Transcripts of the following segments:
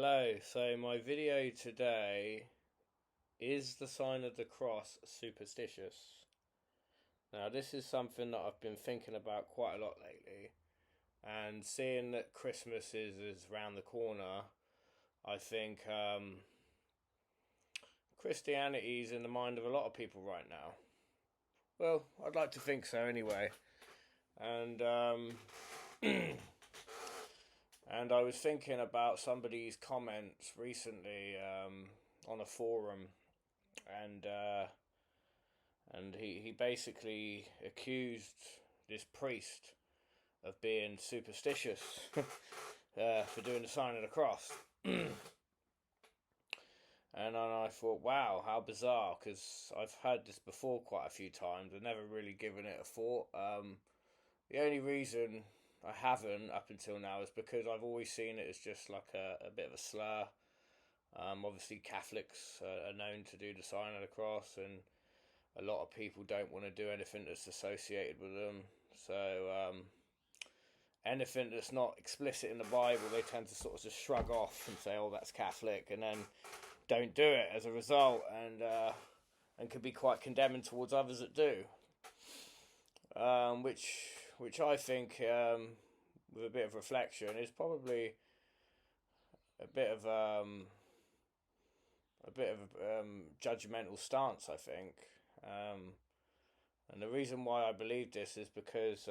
Hello, so my video today is the sign of the cross superstitious. Now, this is something that I've been thinking about quite a lot lately, and seeing that Christmas is round the corner, I think Christianity's in the mind of a lot of people right now. Well, I'd like to think so anyway. And and I was thinking about somebody's comments recently on a forum, and he basically accused this priest of being superstitious for doing the sign of the cross. And I thought, wow, how bizarre, because I've heard this before quite a few times. I've never really given it a thought. The only reason I haven't up until now is because I've always seen it as just like a bit of a slur. Obviously, Catholics are known to do the sign of the cross, and a lot of people don't want to do anything that's associated with them. So anything that's not explicit in the Bible, they tend to sort of just shrug off and say, "Oh, that's Catholic," and then don't do it as a result, and can be quite condemning towards others that do. Which I think, with a bit of reflection, is probably a bit of judgmental stance, I think. And the reason why I believe this is because,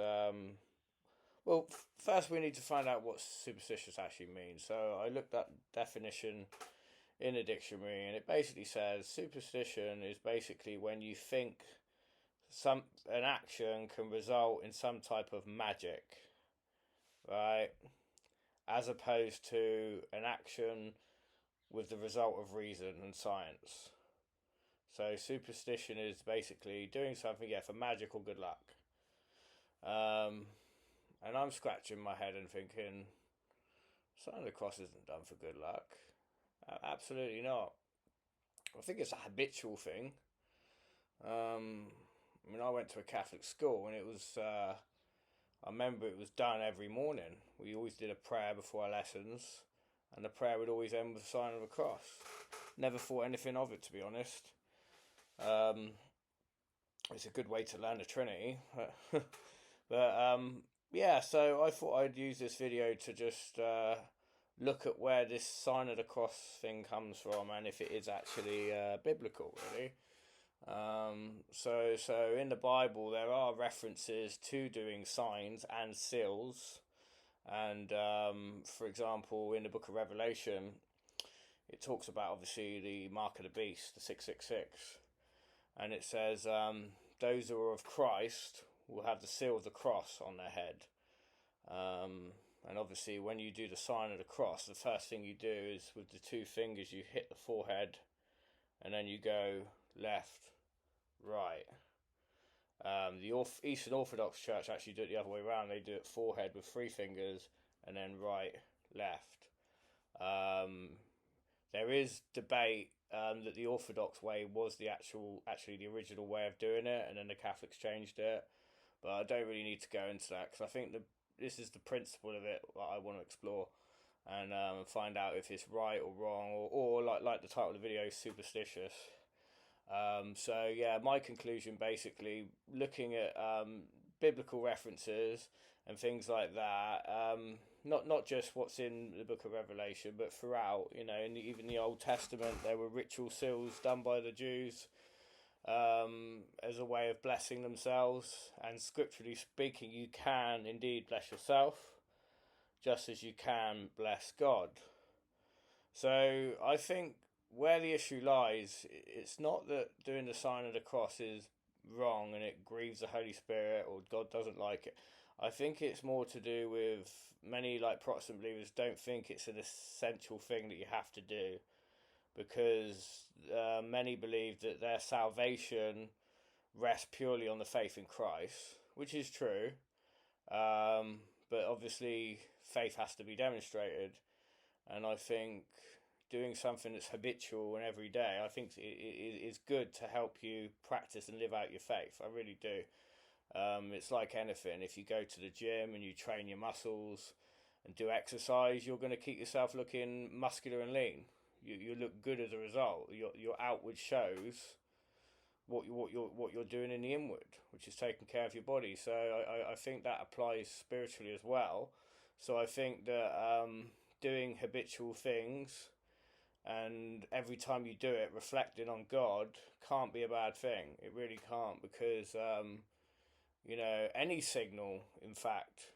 well, first we need to find out what superstitious actually means. So I looked at definition in a dictionary, and it basically says superstition is basically when you think an action can result in some type of magic, right? As opposed to an action with the result of reason and science. So superstition is basically doing something, for magic or good luck. And I'm scratching my head and thinking, sign of the cross isn't done for good luck. Absolutely not. I think it's a habitual thing. I went to a Catholic school, and it was, I remember it was done every morning. We always did a prayer before our lessons, and the prayer would always end with the sign of the cross. Never thought anything of it, to be honest. It's a good way to learn the Trinity. But so I thought I'd use this video to just look at where this sign of the cross thing comes from, and if it is actually biblical, really. So in the Bible there are references to doing signs and seals, and for example, in the book of Revelation, it talks about obviously the mark of the beast, the 666, and it says those who are of Christ will have the seal of the cross on their head. And obviously when you do the sign of the cross, the first thing you do is with the two fingers you hit the forehead, and then you go left, right. The Eastern Orthodox Church actually do it the other way around. They do it forehead with three fingers, and then right, left. There is debate that the Orthodox way was actually the original way of doing it, and then the Catholics changed it. But I don't really need to go into that, because I think this is the principle of it that I want to explore, and find out if it's right or wrong, or like the title of the video, superstitious. My conclusion, basically, looking at biblical references and things like that, not just what's in the book of Revelation, but throughout, even the Old Testament, there were ritual seals done by the Jews as a way of blessing themselves, and scripturally speaking, you can indeed bless yourself just as you can bless God. So I think where the issue lies, it's not that doing the sign of the cross is wrong and it grieves the Holy Spirit or God doesn't like it. I think it's more to do with many Protestant believers don't think it's an essential thing that you have to do, because many believe that their salvation rests purely on the faith in Christ, which is true, but obviously faith has to be demonstrated, and I think doing something that's habitual and every day, I think it is good to help you practice and live out your faith. I really do. It's like anything. If you go to the gym and you train your muscles and do exercise, you're going to keep yourself looking muscular and lean. You look good as a result. Your outward shows what you're doing in the inward, which is taking care of your body. So I think that applies spiritually as well. So I think that doing habitual things, and every time you do it, reflecting on God, can't be a bad thing. It really can't, because any signal, in fact,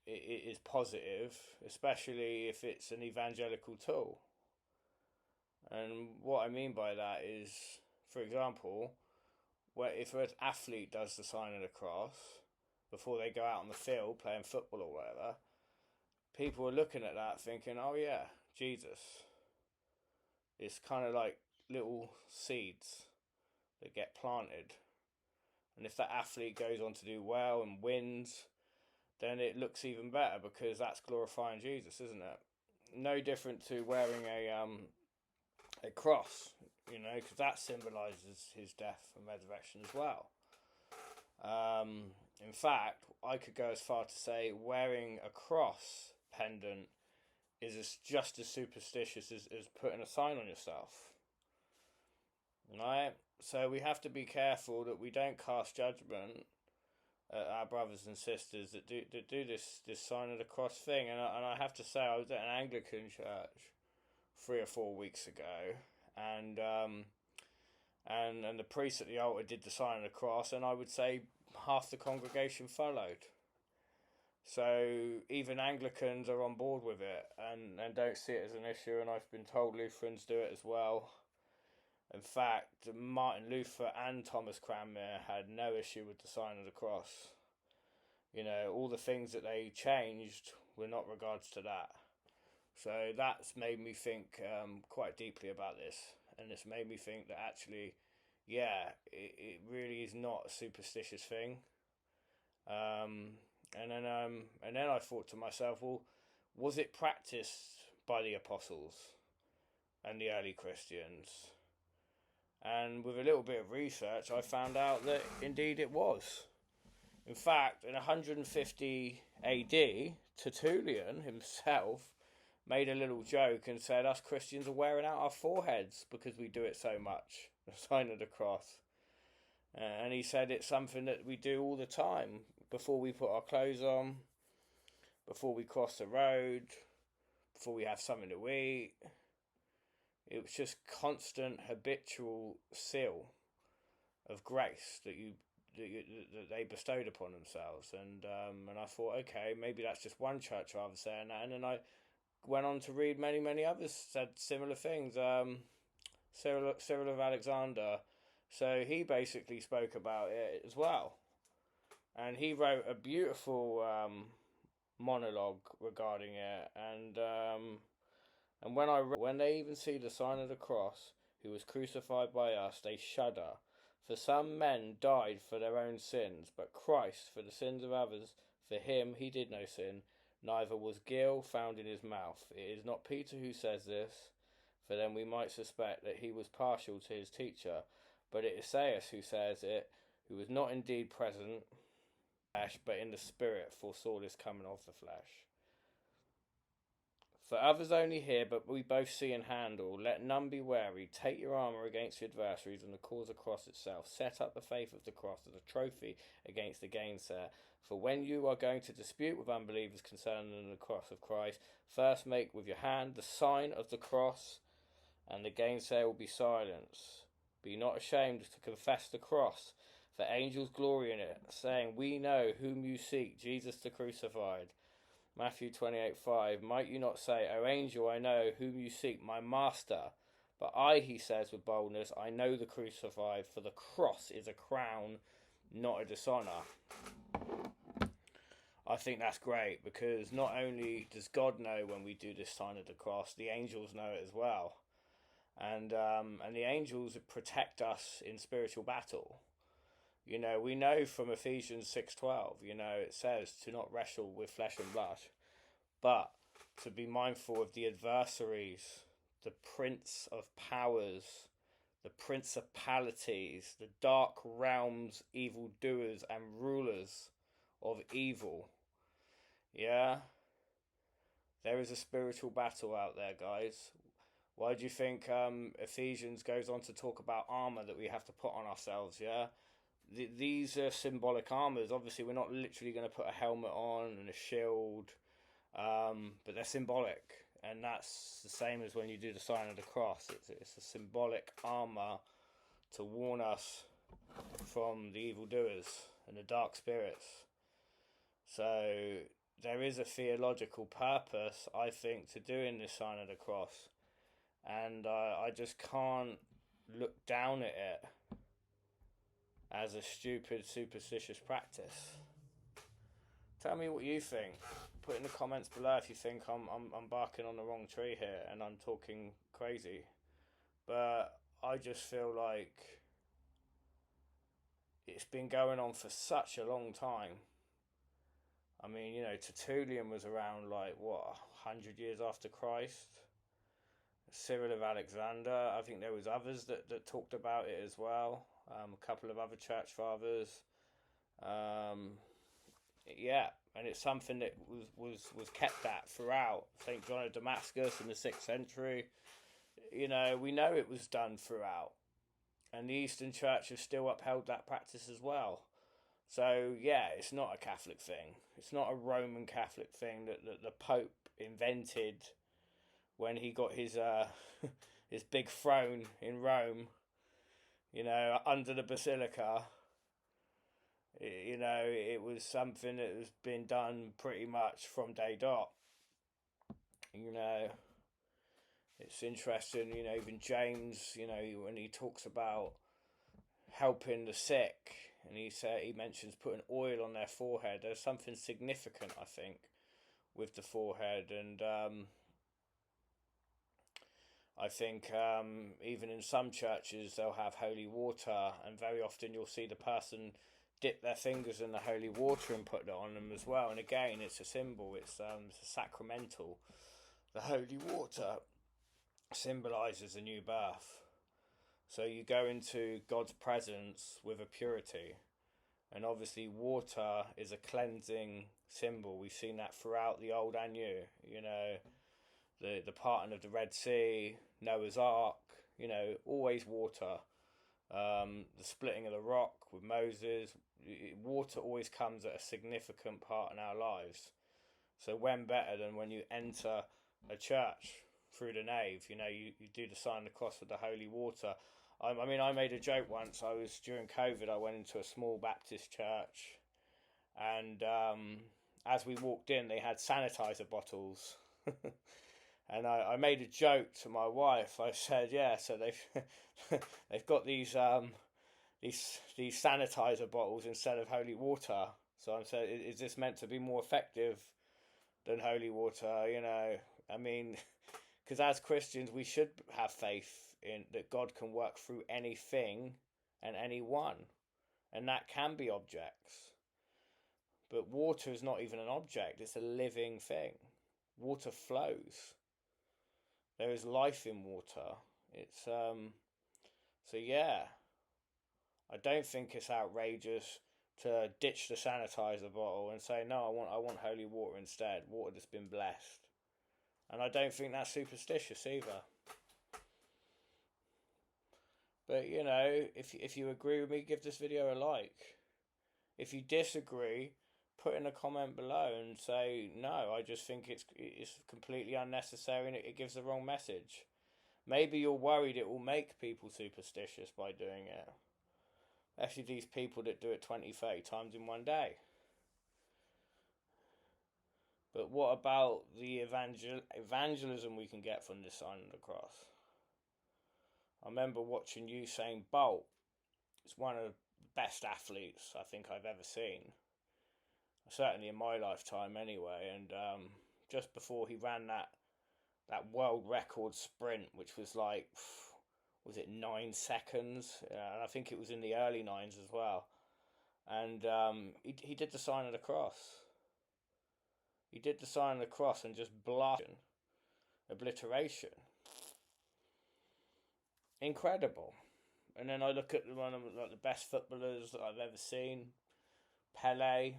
it is positive, especially if it's an evangelical tool. And what I mean by that is, for example, if an athlete does the sign of the cross before they go out on the field playing football or whatever, people are looking at that thinking, oh yeah, Jesus. It's kind of like little seeds that get planted. And if that athlete goes on to do well and wins, then it looks even better, because that's glorifying Jesus, isn't it? No different to wearing a cross, because that symbolises his death and resurrection as well. In fact, I could go as far to say wearing a cross pendant is just as superstitious as putting a sign on yourself. Right? So we have to be careful that we don't cast judgment at our brothers and sisters that do this sign of the cross thing. And I have to say, I was at an Anglican church 3 or 4 weeks ago, and the priest at the altar did the sign of the cross, and I would say half the congregation followed. So even Anglicans are on board with it and don't see it as an issue, and I've been told Lutherans do it as well. In fact, Martin Luther and Thomas Cranmer had no issue with the sign of the cross. All the things that they changed were not regards to that. So that's made me think quite deeply about this, and it's made me think that actually, it really is not a superstitious thing. And then I thought to myself, well, was it practiced by the apostles and the early Christians? And with a little bit of research, I found out that indeed it was. In fact, in 150 AD, Tertullian himself made a little joke and said, us Christians are wearing out our foreheads because we do it so much, the sign of the cross. And he said it's something that we do all the time, before we put our clothes on, before we cross the road, before we have something to eat. It was just constant habitual seal of grace that they bestowed upon themselves. And I thought, okay, maybe that's just one church rather saying that. And then I went on to read many others said similar things. Cyril of Alexander. So he basically spoke about it as well. And he wrote a beautiful monologue regarding it. And when they even see the sign of the cross, who was crucified by us, they shudder. For some men died for their own sins, but Christ for the sins of others. For him he did no sin, neither was guile found in his mouth. It is not Peter who says this, for then we might suspect that he was partial to his teacher. But it is Esaias who says it, who was not indeed present, but in the spirit foresaw this coming of the flesh. For others only hear, but we both see and handle. Let none be wary. Take your armour against the adversaries and the cause of the cross itself. Set up the faith of the cross as a trophy against the gainsayer. For when you are going to dispute with unbelievers concerning the cross of Christ, first make with your hand the sign of the cross, and the gainsayer will be silenced. Be not ashamed to confess the cross, for angels glory in it, saying, we know whom you seek, Jesus the crucified. Matthew 28:5. Might you not say, O angel, I know whom you seek, my master. But I, he says with boldness, I know the crucified, for the cross is a crown, not a dishonour. I think that's great, because not only does God know when we do this sign of the cross, the angels know it as well. And the angels protect us in spiritual battle. We know from Ephesians 6:12, it says to not wrestle with flesh and blood, but to be mindful of the adversaries, the prince of powers, the principalities, the dark realms, evildoers and rulers of evil. Yeah, there is a spiritual battle out there, guys. Why do you think Ephesians goes on to talk about armor that we have to put on ourselves? Yeah, these are symbolic armors. Obviously, we're not literally going to put a helmet on and a shield, but they're symbolic, and that's the same as when you do the sign of the cross. It's a symbolic armor to warn us from the evildoers and the dark spirits. So there is a theological purpose, I think, to doing this sign of the cross, and I just can't look down at it as a stupid, superstitious practice. Tell me what you think. Put in the comments below if you think I'm barking on the wrong tree here and I'm talking crazy. But I just feel like it's been going on for such a long time. I mean, Tertullian was around like, what, 100 years after Christ? Cyril of Alexander, I think there was others that talked about it as well. A couple of other church fathers. Yeah, and it's something that was kept at throughout. St. John of Damascus in the 6th century. We know it was done throughout. And the Eastern Church has still upheld that practice as well. So, yeah, it's not a Catholic thing. It's not a Roman Catholic thing that the Pope invented when he got his his big throne in Rome, under the basilica. It was something that has been done pretty much from day dot. It's interesting, even James, when he talks about helping the sick, and he mentions putting oil on their forehead. There's something significant, I think, with the forehead, and I think even in some churches they'll have holy water, and very often you'll see the person dip their fingers in the holy water and put it on them as well. And again, it's a symbol. It's a sacramental. The holy water symbolises a new birth. So you go into God's presence with a purity. And obviously water is a cleansing symbol. We've seen that throughout the Old and New. The parting of the Red Sea, Noah's Ark, always water. The splitting of the rock with Moses. Water always comes at a significant part in our lives. So when better than when you enter a church through the nave, you do the sign of the cross with the holy water. I made a joke once. During COVID, I went into a small Baptist church, and as we walked in, they had sanitizer bottles. And I made a joke to my wife. I said, yeah, so they've got these sanitizer bottles instead of holy water. So I'm saying, is this meant to be more effective than holy water? Because as Christians, we should have faith in that God can work through anything and anyone, and that can be objects. But water is not even an object; it's a living thing. Water flows. There is life in water. It's so yeah. I don't think it's outrageous to ditch the sanitizer bottle and say, no, I want holy water instead, water that's been blessed. And I don't think that's superstitious either. But if you agree with me, give this video a like. If you disagree, put in a comment below and say, no, I just think it's completely unnecessary and it gives the wrong message. Maybe you're worried it will make people superstitious by doing it. Actually, these people that do it 20, 30 times in one day. But what about the evangelism we can get from this sign of the cross? I remember watching Usain Bolt. It's one of the best athletes I think I've ever seen. Certainly in my lifetime anyway. And just before he ran that world record sprint, which was like, was it 9 seconds? And I think it was in the early 9s as well. And he did the sign of the cross. He did the sign of the cross and just blasted obliteration. Incredible. And then I look at one of the best footballers that I've ever seen, Pele.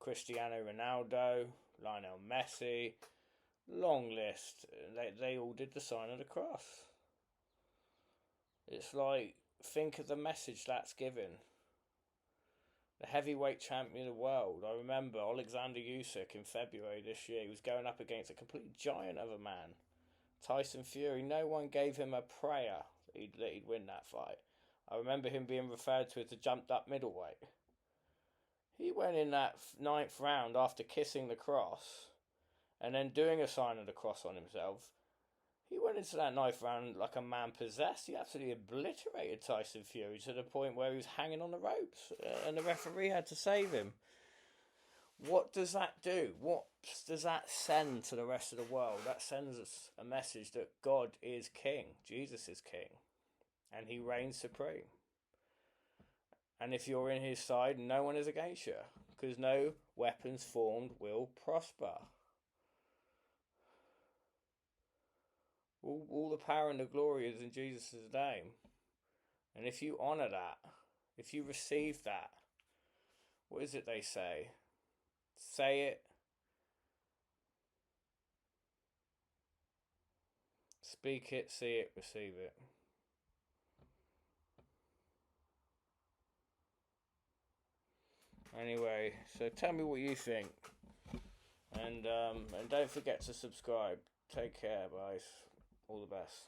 Cristiano Ronaldo, Lionel Messi, long list. They all did the sign of the cross. It's like, think of the message that's given. The heavyweight champion of the world. I remember Alexander Usyk in February this year. He was going up against a complete giant of a man, Tyson Fury. No one gave him a prayer that he'd win that fight. I remember him being referred to as the jumped up middleweight. He went in that ninth round after kissing the cross and then doing a sign of the cross on himself. He went into that ninth round like a man possessed. He absolutely obliterated Tyson Fury to the point where he was hanging on the ropes and the referee had to save him. What does that do? What does that send to the rest of the world? That sends us a message that God is king. Jesus is king. And he reigns supreme. And if you're in his side, no one is against you. Because no weapons formed will prosper. All the power and the glory is in Jesus' name. And if you honour that, if you receive that, what is it they say? Say it. Speak it, see it, receive it. Anyway, so tell me what you think. And don't forget to subscribe. Take care, guys. All the best.